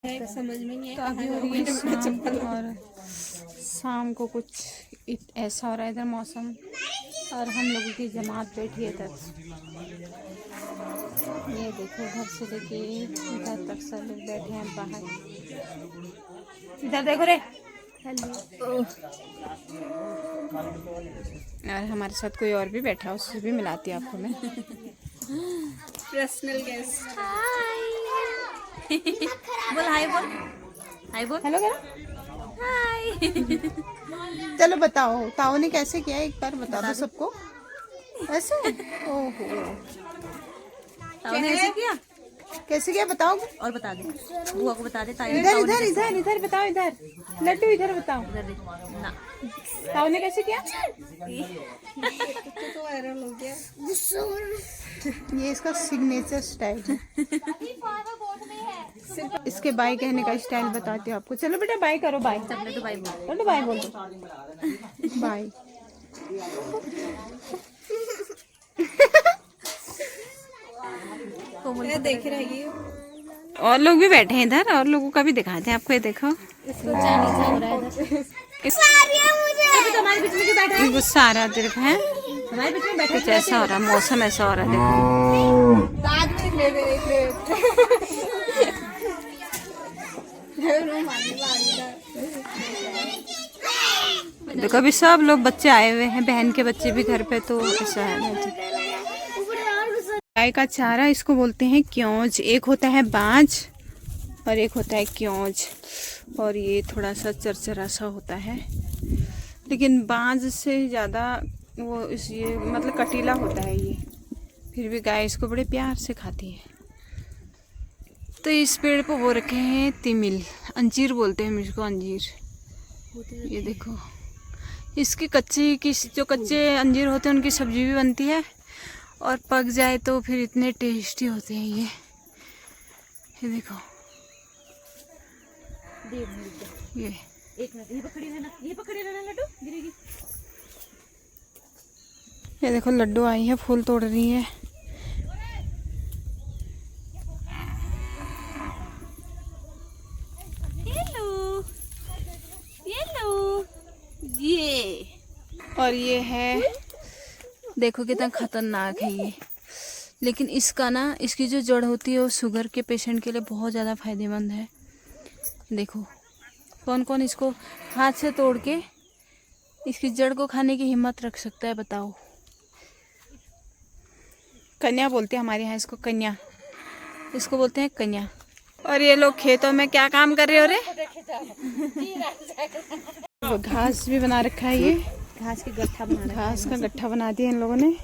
समझ में नहीं तो अभी हो रही है शाम और शाम को कुछ ऐसा हो रहा है इधर मौसम, और हम लोगों की जमात बैठी है इधर। ये देखो घर से लेके इधर तक सब लोग बैठे हैं बाहर। इधर देखो रे। और हमारे साथ कोई और भी बैठा है, उससे भी मिलाती हूँ आपको मैं। Personal guest. बोल हाय, बोल हाय, बोल हेलो करो। हाय। चलो बताओ ताऊ ने कैसे किया, एक बार बता दो सबको। ऐसे ओहो, ताऊ ने ऐसे किया, कैसे किया बताओ। और बता दे, बुआ को बता दे। इधर इधर इधर इधर बताओ, इधर लड्डू इधर बताओ। ना ताऊ ने कैसे किया। तो वायरल हो गया। ये इसका सिग्नेचर स्टाइल है। इसके बाय कहने का स्टाइल बताती हूँ आपको। चलो बेटा बाय करो, बाय। लड्डू बाय बोल, लड्डू बाय बोल दो, बाय। कोमल देख रहेगी। और लोग भी बैठे हैं इधर, और लोगों का भी दिखाते हैं आपको। ये देखो इसको जाने से हो रहा है इधर। गुस्सा आ रहा है तेरे को, है हमारे बीच में बैठे कुछ ऐसा हो रहा है, मौसम ऐसा हो रहा है। देखो बाद में ले दे देखो अभी सब लोग बच्चे आए हुए हैं, बहन के बच्चे भी घर पे, तो ऐसा है। गाय का चारा इसको बोलते हैं क्योंज। एक होता है बांझ और एक होता है क्योंज, और ये थोड़ा सा चरचरा सा होता है, लेकिन बांझ से ज़्यादा वो ये मतलब कटीला होता है ये, फिर भी गाय इसको बड़े प्यार से खाती है। तो इस पेड़ पर वो रखे हैं तिमिल, अंजीर बोलते हैं हम इसको, अंजीर। ये देखो इसकी कच्ची की, जो कच्चे अंजीर होते हैं उनकी सब्जी भी बनती है, और पक जाए तो फिर इतने टेस्टी होते हैं ये देखो। ये एक मिनट, ये पकड़ी रहना, ये पकड़ी रहना, लड्डू गिरेगी। ये देखो लड्डू आई है, फूल तोड़ रही है। हेलो हेलो, ये और ये है, देखो कितना खतरनाक है ये, लेकिन इसका ना, इसकी जो जड़ होती है वो शुगर के पेशेंट के लिए बहुत ज़्यादा फायदेमंद है। देखो कौन कौन इसको हाथ से तोड़ के इसकी जड़ को खाने की हिम्मत रख सकता है, बताओ। कन्या बोलते हैं हमारे यहाँ इसको, कन्या इसको बोलते हैं, कन्या। और ये लोग खेतों में क्या काम कर रहे हो रे। वो घास भी बना रखा है, ये घास की गट्ठा बना, घास का गट्ठा बना दिया इन लोगों ने।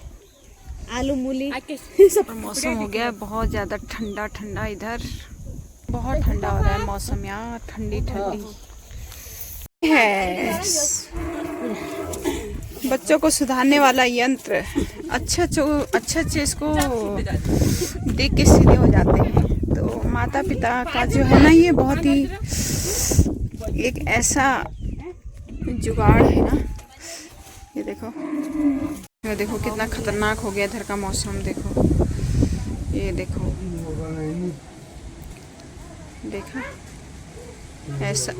आलू मूली सब मौसम हो गया बहुत ज़्यादा ठंडा ठंडा, इधर बहुत ठंडा हो रहा है मौसम यार, ठंडी ठंडी है। बच्चों को सुधारने वाला यंत्र, अच्छे इसको देख के सीधे हो जाते हैं। तो माता पिता का जो है ना, ये बहुत ही एक ऐसा जुगाड़ है ना। ये देखो, ये देखो कितना खतरनाक हो गया इधर का मौसम। देखो ये देखो, देखा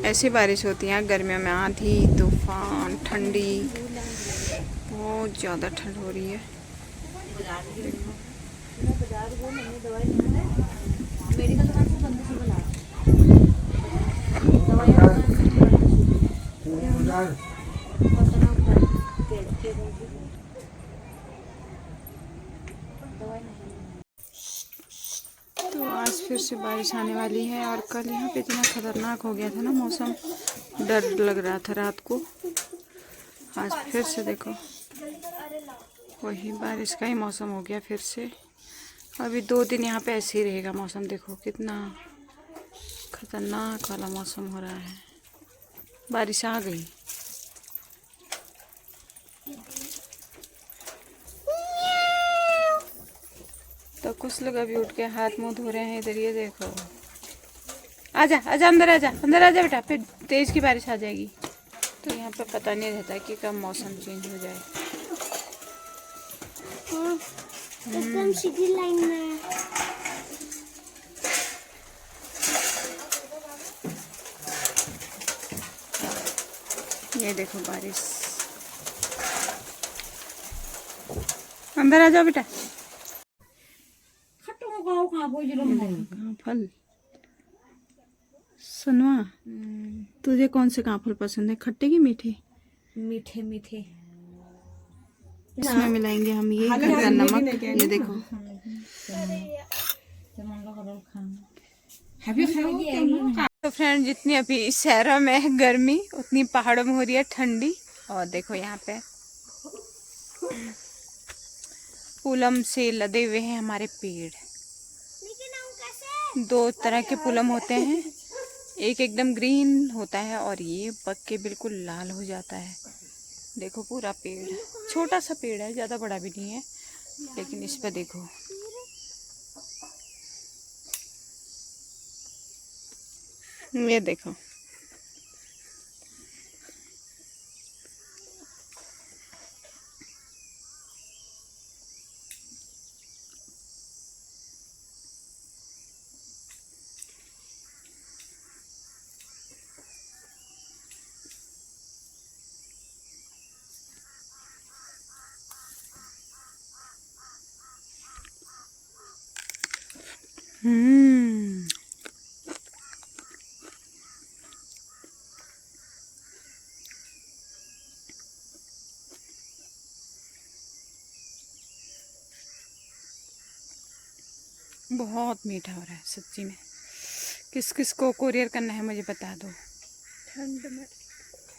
ऐसी बारिश होती है गर्मियों में, आंधी तूफान ठंडी, बहुत ज़्यादा ठंड हो रही है। देखो तो आज फिर से बारिश आने वाली है, और कल यहाँ पे इतना खतरनाक हो गया था ना मौसम, डर लग रहा था रात को। आज फिर से देखो वही बारिश का ही मौसम हो गया फिर से। अभी 2 दिन यहाँ पे ऐसे ही रहेगा मौसम। देखो कितना खतरनाक वाला मौसम हो रहा है। बारिश आ गई। तो कुछ लोग अभी उठ के हाथ मुंह धो रहे हैं इधर। ये देखो, आजा आजा अंदर, आजा अंदर, आजा बेटा, फिर तेज की बारिश आ जाएगी। तो यहाँ पे पता नहीं रहता कि कब मौसम चेंज हो जाए। एकदम सीधी लाइन में। ये देखो बारिश। अंदर आ जाओ बेटा। कहाँ फल सुनवा, तुझे कौन से कहाँ फल पसंद है, खट्टे की मीठे? मीठे मीठे। इसमें मिलाएंगे हम ये घर का नमक। ये देखो तो फ्रेंड, जितनी अभी शहरों में है गर्मी, उतनी पहाड़ों में हो रही है ठंडी। और देखो यहाँ पे पुलम से लदे हुए हैं हमारे पेड़। दो तरह के पुलम होते हैं, एक एकदम ग्रीन होता है और ये पक के बिल्कुल लाल हो जाता है। देखो पूरा पेड़, छोटा सा पेड़ है, ज़्यादा बड़ा भी नहीं है, लेकिन इस पर देखो ये देखो। बहुत मीठा हो रहा है सच्ची में। किस किस को कोरियर करना है मुझे बता दो। ठंड में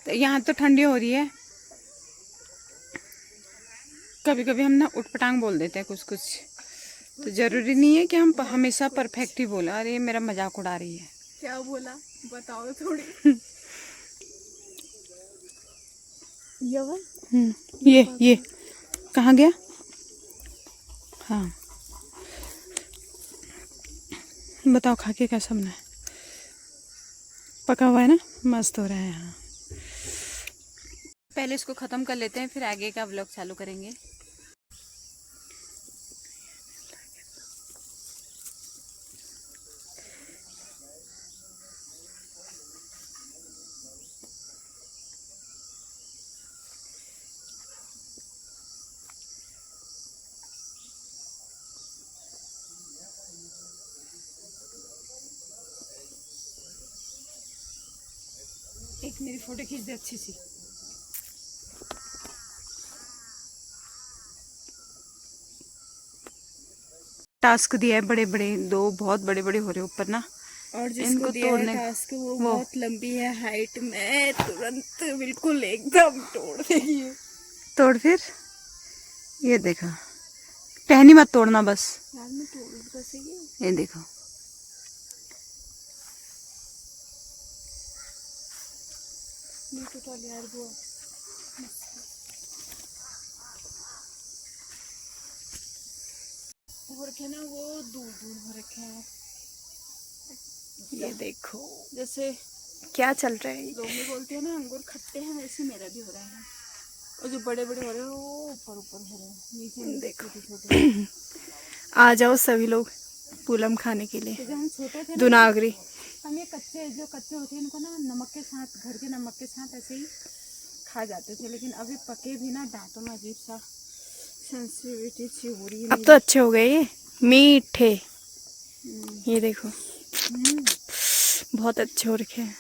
तो यहाँ तो ठंडी हो रही है, कभी कभी हम ना उटपटांग बोल देते हैं कुछ कुछ, तो जरूरी नहीं है कि हम हमेशा परफेक्ट ही बोले। अरे मेरा मजाक उड़ा रही है। क्या बोला बताओ थोड़ी। ये कहाँ गया? हाँ बताओ, खा के कैसा बना है? पका हुआ है ना, मस्त हो रहा है। हाँ पहले इसको ख़त्म कर लेते हैं, फिर आगे का व्लॉग चालू करेंगे। एक मेरी फोटो खींच दे अच्छी सी। टास्क दिया है बड़े बड़े, दो बहुत बड़े बड़े हो रहे ऊपर ना, और जिसको दिया है टास्क वो बहुत लंबी है हाइट में, तुरंत बिल्कुल एकदम तोड़ देगी। तोड़ फिर ये देखो, टहनी मत तोड़ना बस। यार मैं तोड़ कैसे ये देखो यार वो रखे ना, वो दूर दूर हो रखे हैं। ये देखो जैसे क्या चल रहा है। लोग भी बोलते हैं ना अंगूर खट्टे हैं, वैसे मेरा भी हो रहा है। और जो बड़े बड़े हो रहे हैं वो ऊपर ऊपर हो रहे हैं, नीचे देखो छोटे। आ जाओ सभी लोग पुलम खाने के लिए। जब हम छोटे थे दुनागरी, हम ये कच्चे जो कच्चे होते हैं इनको ना नमक के साथ, घर के नमक के साथ ऐसे ही खा जाते थे, लेकिन अभी पके भी ना दांतों में अजीब सा सेंसिटिविटी सी हो रही है। अब तो अच्छे हो गए ये मीठे। ये देखो बहुत अच्छे हो रखे हैं।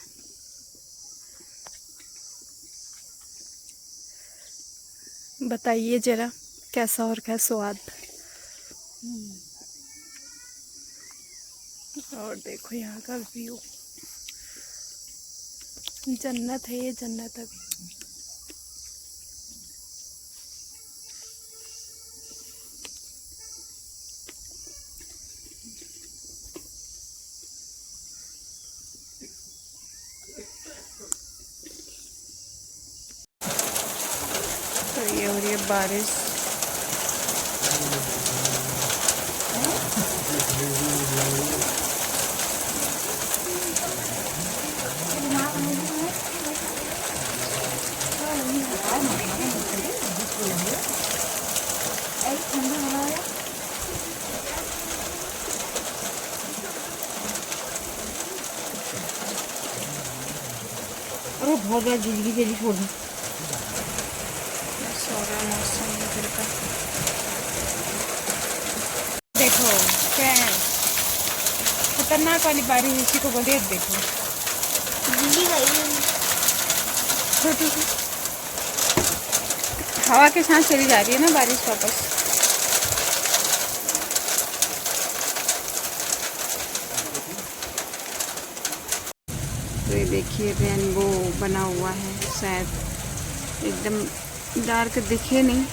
बताइए जरा कैसा और क्या स्वाद। और देखो यहाँ का व्यू, जन्नत है ये, जन्नत अभी। तो ये हो रही है बारिश। अरे बहुत बड़ा जिंदगी छोड़ दो। है, खतरनाक वाली बारिश इसी को बोलते हैं। देखो बिल्ली गई। छोटी सी हवा के साथ चली जा रही है ना बारिश वापस। तो ये देखिए रेनबो बना हुआ है, शायद एकदम डार्क दिखे नहीं,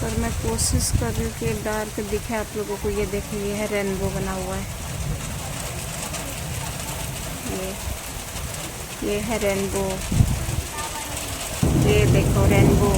पर मैं कोशिश कर रही हूँ कि डार्क दिखे आप लोगों को। ये देखिए ये है रेनबो बना हुआ है, ये है रेनबो, ये देखो रेनबो।